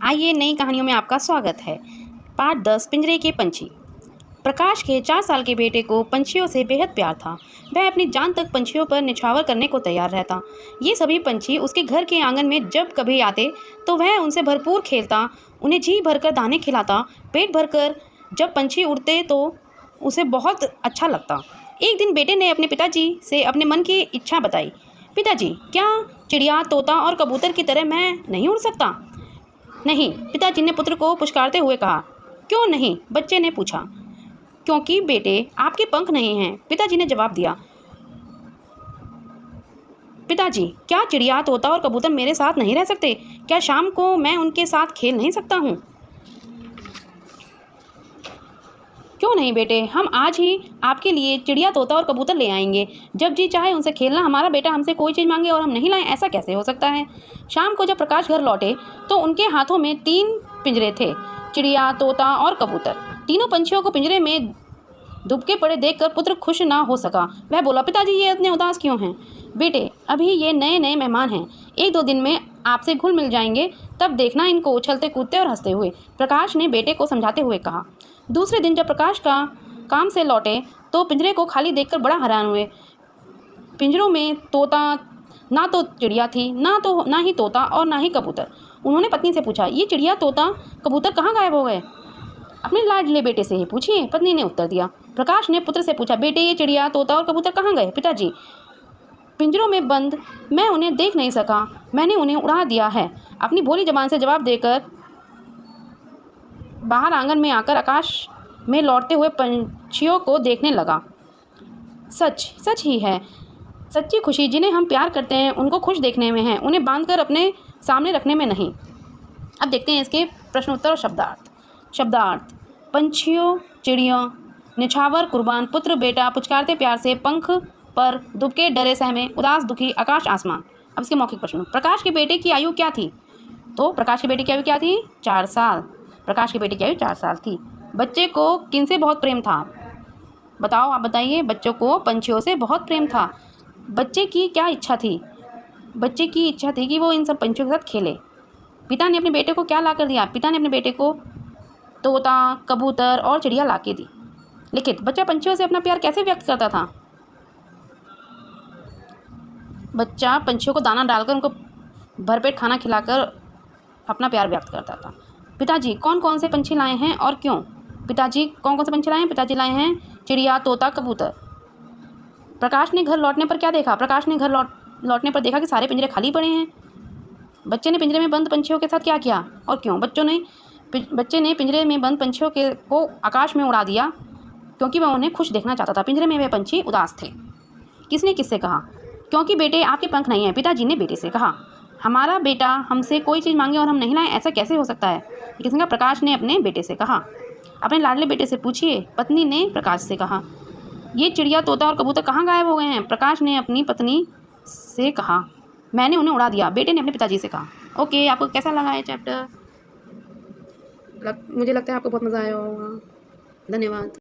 आइए नई कहानियों में आपका स्वागत है। पार्ट 10 पिंजरे के पंछी। प्रकाश के 4 साल के बेटे को पंछियों से बेहद प्यार था। वह अपनी जान तक पंछियों पर निछावर करने को तैयार रहता। ये सभी पंछी उसके घर के आंगन में जब कभी आते तो वह उनसे भरपूर खेलता, उन्हें जी भरकर दाने खिलाता, पेट भरकर। जब पंछी उड़ते तो उसे बहुत अच्छा लगता। एक दिन बेटे ने अपने पिताजी से अपने मन की इच्छा बताई। पिताजी, क्या चिड़िया, तोता और कबूतर की तरह मैं नहीं उड़ सकता? नहीं, पिताजी ने पुत्र को पुचकारते हुए कहा। क्यों नहीं? बच्चे ने पूछा। क्योंकि बेटे, आपके पंख नहीं हैं, पिताजी ने जवाब दिया। पिताजी, क्या चिड़िया, तोता और कबूतर मेरे साथ नहीं रह सकते? क्या शाम को मैं उनके साथ खेल नहीं सकता हूँ? क्यों नहीं बेटे, हम आज ही आपके लिए चिड़िया, तोता और कबूतर ले आएंगे। जब जी चाहे उनसे खेलना। हमारा बेटा हमसे कोई चीज़ मांगे और हम नहीं लाएं, ऐसा कैसे हो सकता है? शाम को जब प्रकाश घर लौटे तो उनके हाथों में 3 पिंजरे थे, चिड़िया, तोता और कबूतर। तीनों पंछियों को पिंजरे में दुबके पड़े देखकर पुत्र खुश ना हो सका। वह बोला, पिताजी ये इतने उदास क्यों हैं? बेटे, अभी ये नए नए मेहमान हैं, 1-2 दिन में आपसे घुल मिल जाएंगे, तब देखना इनको उछलते कूदते और हंसते हुए, प्रकाश ने बेटे को समझाते हुए कहा। दूसरे दिन जब प्रकाश का काम से लौटे तो पिंजरे को खाली देखकर बड़ा हैरान हुए। पिंजरों में ना तो चिड़िया थी, ना ही तोता और ना ही कबूतर। उन्होंने पत्नी से पूछा, ये चिड़िया, तोता, कबूतर कहाँ गायब हो गए? अपने लाडले बेटे से ही पूछिए, पत्नी ने उत्तर दिया। प्रकाश ने पुत्र से पूछा, बेटे, ये चिड़िया, तोता और कबूतर कहाँ गए? पिताजी, पिंजरों में बंद, मैं उन्हें देख नहीं सका, मैंने उन्हें उड़ा दिया है, अपनी भोली जबान से जवाब देकर बाहर आंगन में आकर आकाश में लौटते हुए पंछियों को देखने लगा। सच ही है। सच्ची खुशी जिन्हें हम प्यार करते हैं उनको खुश देखने में है, उन्हें बांधकर अपने सामने रखने में नहीं। अब देखते हैं इसके प्रश्नोत्तर और शब्दार्थ। पंछियों, चिड़ियों, निछावर, कुर्बान, पुत्र, बेटा, पुचकारते प्यार से, पंख पर, दुबके, डरे सहमे, उदास, दुखी, आकाश, आसमान। अब इसके मौखिक प्रश्न। प्रकाश के बेटे की आयु क्या थी? तो प्रकाश के बेटे की आयु क्या थी? 4 साल। प्रकाश के बेटे की आयु 4 साल थी। बच्चे को किनसे बहुत प्रेम था? बताओ, आप बताइए। बच्चों को पंछियों से बहुत प्रेम था। बच्चे की क्या इच्छा थी? बच्चे की इच्छा थी कि वो इन सब पंछियों के साथ खेले। पिता ने अपने बेटे को क्या ला कर दिया? पिता ने अपने बेटे को तोता, कबूतर और चिड़िया ला के दी। लिखित, बच्चा पंछियों से अपना प्यार कैसे व्यक्त करता था? बच्चा पंछियों को दाना डालकर उनको भरपेट खाना खिलाकर अपना प्यार व्यक्त करता था। पिताजी, कौन कौन से पंछी लाए हैं और क्यों? पिताजी, कौन कौन से पंछी लाए हैं? पिताजी लाए हैं चिड़िया, तोता, कबूतर। प्रकाश ने घर लौटने पर क्या देखा? प्रकाश ने घर लौटने पर देखा कि सारे पिंजरे खाली पड़े हैं। बच्चे ने पिंजरे में बंद पंछियों के साथ क्या किया और क्यों? बच्चे ने पिंजरे में बंद पंछियों को आकाश में उड़ा दिया क्योंकि वह उन्हें खुश देखना चाहता था। पिंजरे में वे पंछी उदास थे। किसने किससे कहा? क्योंकि बेटे, आपके पंख नहीं हैं, पिताजी ने बेटे से कहा। हमारा बेटा हमसे कोई चीज़ मांगे और हम नहीं लाएं, ऐसा कैसे हो सकता है? किसने कहा? प्रकाश ने अपने बेटे से कहा। अपने लाडले बेटे से पूछिए, पत्नी ने प्रकाश से कहा। ये चिड़िया, तोता और कबूतर कहाँ गायब हो गए हैं? प्रकाश ने अपनी पत्नी से कहा। मैंने उन्हें उड़ा दिया, बेटे ने अपने पिताजी से कहा। ओके, आपको कैसा लगा ये चैप्टर? मुझे लगता है आपको बहुत मज़ा आया होगा। धन्यवाद।